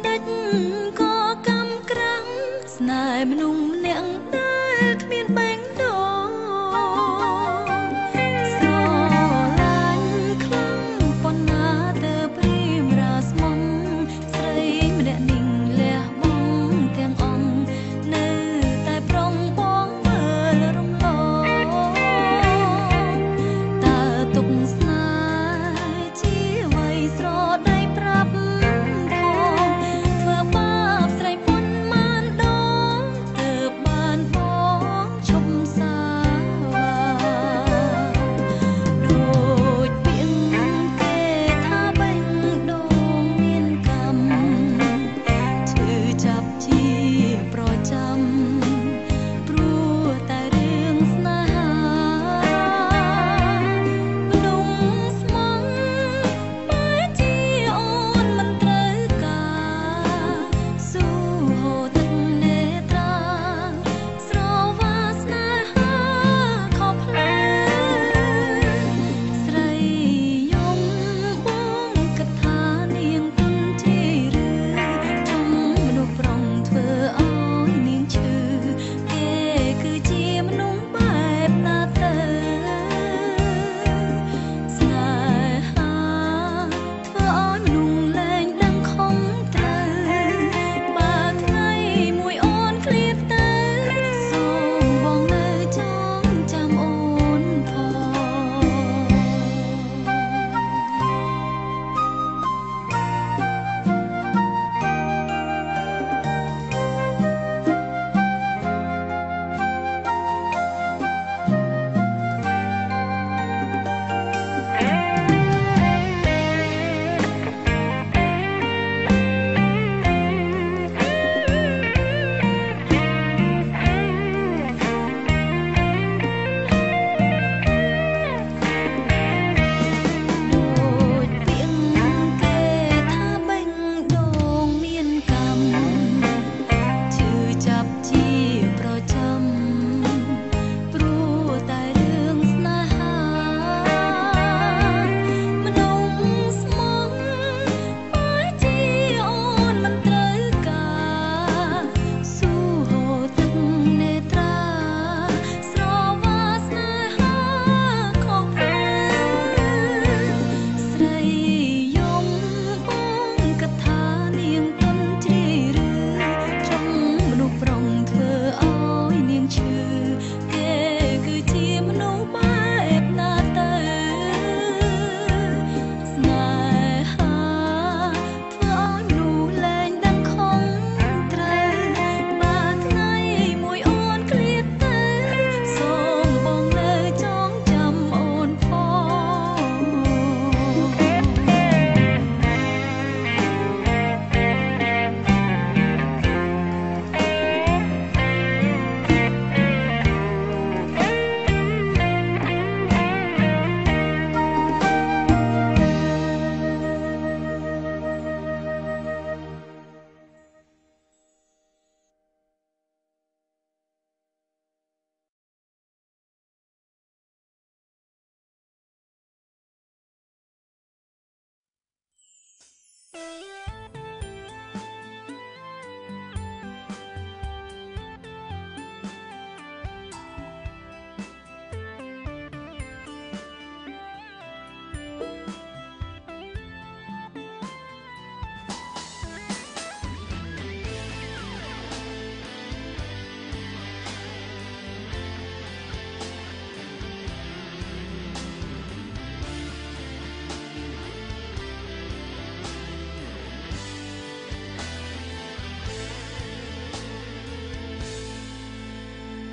ដាច់ក៏កំក្រាំងស្នេហ៍មនុស្សម្នាក់ដែលគ្មានបែងដូងស្រឡាញ់ខ្លាំងប៉ុណ្ណាទៅព្រាមរាស្មងស្រីម្នាក់នេះលះបង់ទាំងអង្គនៅតែប្រុងបងមើលរំលងតើទុកស្នេហ៍ជាអ្វីស្រដីប្រាប់ធ្វើបាបស្រីប៉ុន្មានដងទើបបានបងឈប់សាដូចពាក្យគេថាបេះដូងមានកម្មឈឺចាប់ជាប្រចាំព្រោះតែរឿងស្នេហាមនុស្សស្មងបែរជាអូនមិនត្រូវការស៊ូហូរទឹកនេត្រាស្រវាស្នេហាខុសផ្លូវស្រីយំបងគិតថានាងទុនជាឬចំមនុស្សប្រុងធ្វើឲ្យនាងឈឺគេគឺជាមនុស្សបែបណាទៅស្នេហាធ្វើឲ្យមនុស្សលែងដឹងខំត្រូវបើថ្ងៃមួយអូនឃ្លាតទៅសូមបងនៅចងចាំអូនផងដូចពាក្យគេថាបេះដូងមានកម្មឈឺចាប់ជាប្រចាំព្រោះតែរឿងស្នេហាមនុស្សស្មងបែរជាអូនមិនត្រូវការស៊ូហូរទឹកនេត្រាស្រវាស្នេហាខុសផ្លូវស្រីយំបងគិតថានាងទុនជ្រាយឬចំមនុស្សប្រុងធ្វើឲ្យនាងឈឺគេគឺជាមនុស្សបែបណាទៅស្នេហាធ្វើឲ្យមនុស្សលែងដឹងខំត្រូវបើថ្ងៃមួយអូនឃ្លាតទៅសូមបងនៅចងចាំអូនផង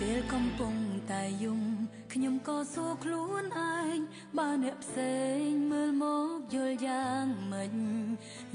ពេលកំពុងតែយំខ្ញុំក៏សួរខ្លួនឯងបើអ្នកផ្សេងមើលមកយល់យ៉ាងម៉េច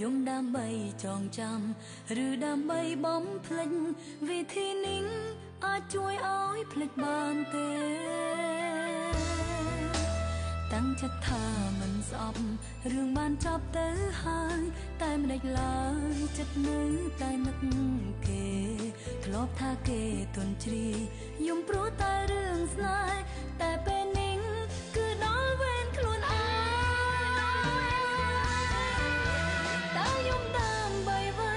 យំដើម្បីចងចាំឬដើម្បីបំភ្លេចវិធីនេះអាចជួយឲ្យភ្លេចបានទេតាំងចិត្តថាមិនស្អប់រឿងបានចប់ទៅហើយតែមិនដេចឡើយចិត្តនៅតែនឹកគេធ្លាប់ថាគេទន់ជ្រាយយំព្រោះតែរឿងស្នេហ៍តែពេលនេះគឺដល់វេនខ្លួនឯងតែយំដើម្បីអ្វី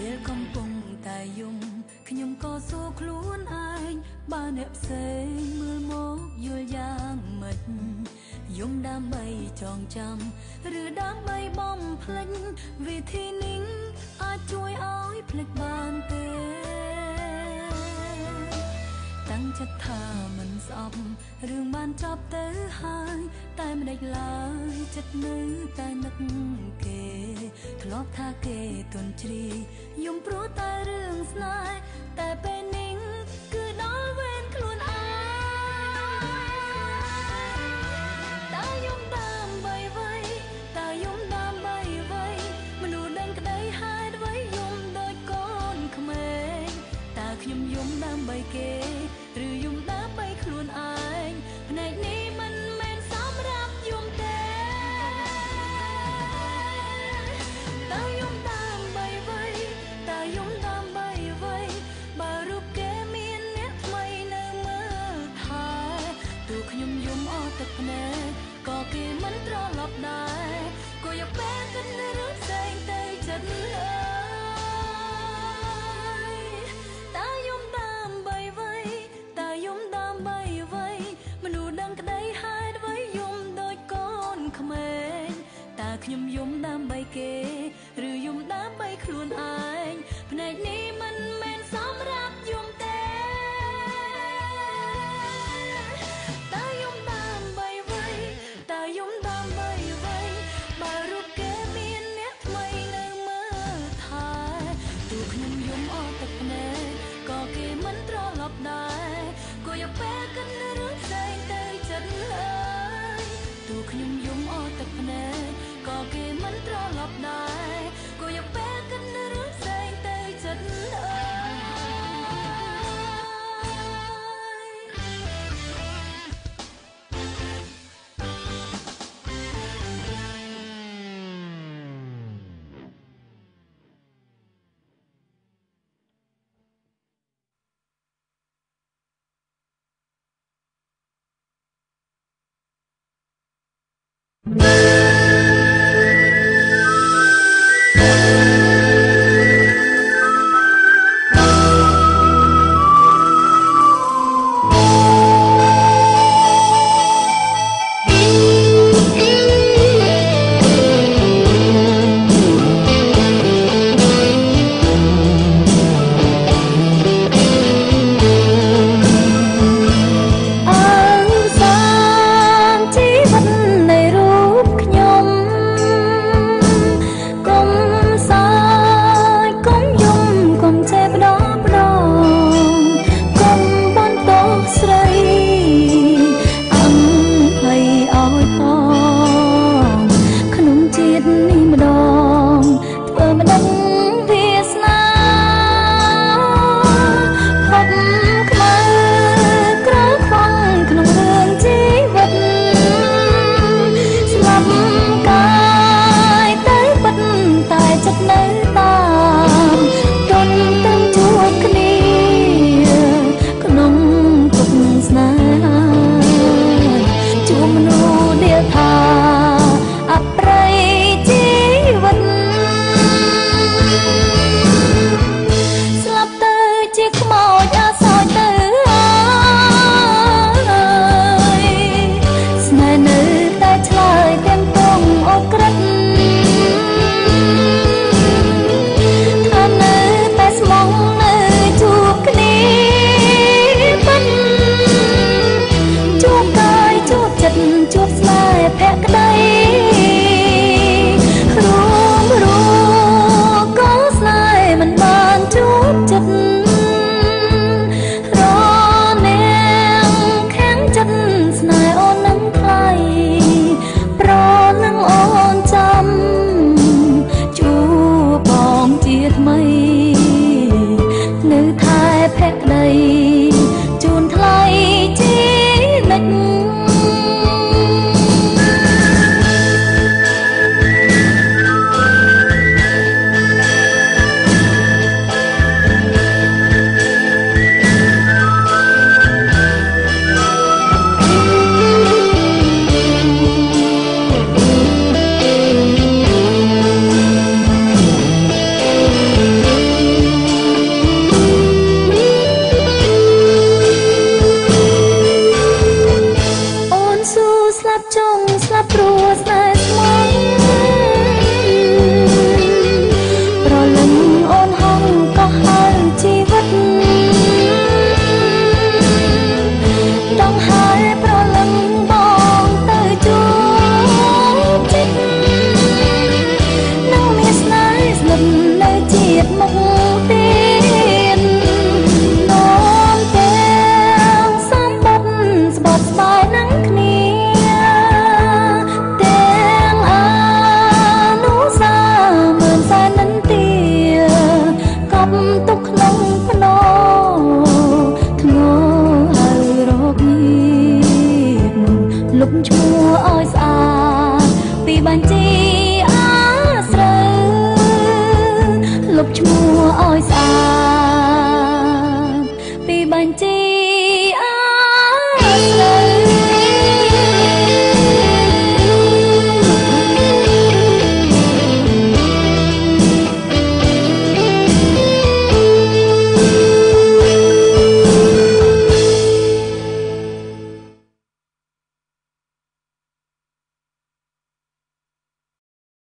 ពេលកំពុងតែយំខ្ញុំក៏សួរខ្លួនឯងបើអ្នកផ្សេងមើលមកយល់យ៉ាងម៉េចយំដើម្បីចងចាំឬដើម្បីបំភ្លេចវិធីនេះអាចជួយឲ្យភ្លេចបានទេតាំងចិត្តថាមិនស្អប់រឿងបានចប់ទៅហើយតែមិនដេចឡើយចិត្តនៅតែនឹកគេធ្លាប់ថាគេទន់ជ្រាយយំព្រោះតែរឿងស្នេហ៍តែពេលនេះគឺដល់វេនខ្លួនឯងតើយំដើម្បីអ្វីតើយំដើម្បីអ្វីមនុស្សដឹងក្តីហេតុអ្វីយំដូចកូនក្មេងតើខ្ញុំយំដើម្បីគេឬយំដើម្បីខ្លួនឯងភ្នែកនេះមិនមែនសម្រាប់យំទេតើយំដើម្បីអ្វីតើយំដើម្បីអ្វីបើរូបគេមានអ្នកថ្មីនៅមើលថែទោះខ្ញុំយំអស់ទឹកភ្នែកក៏គេមិនត្រឡប់ដែរក៏យកពេលគិតរឿងផ្សេងទៅចិត្តតើយំដើម្បីអ្វីតើយំដើម្បីអ្វីមនុស្សដឹងក្តីហេតុអ្វីយំដូចកូនក្មេងតើខ្ញុំយំដើម្បីគេឬយំដើម្បីខ្លួនឯងភ្នែកនេះមិនមែនសម្រាប់យំទេតើយំដើម្បីអ្វីតើយំដើម្បីអ្វីបើរូបគេមានអ្នកថ្មីនៅមើលថែទោះខ្ញុំយំអស់ទឹកភ្នែកក៏គេមិនត្រឡប់ដែរក៏យកពេលគិតរឿងផ្សេងទៅចិត្តទោះខ្ញុំយំអស់ទឹកភ្នែកក៏គេមិនត្រឡប់ដែរក៏យកពេលគិតរឿងផ្សេងទៅចិត្ត ប់ទុកក្នុងភ្នោធ្ងោហើយរកងៀបលុបឈ្មោះឲ្យស្អាតពីបញ្ជី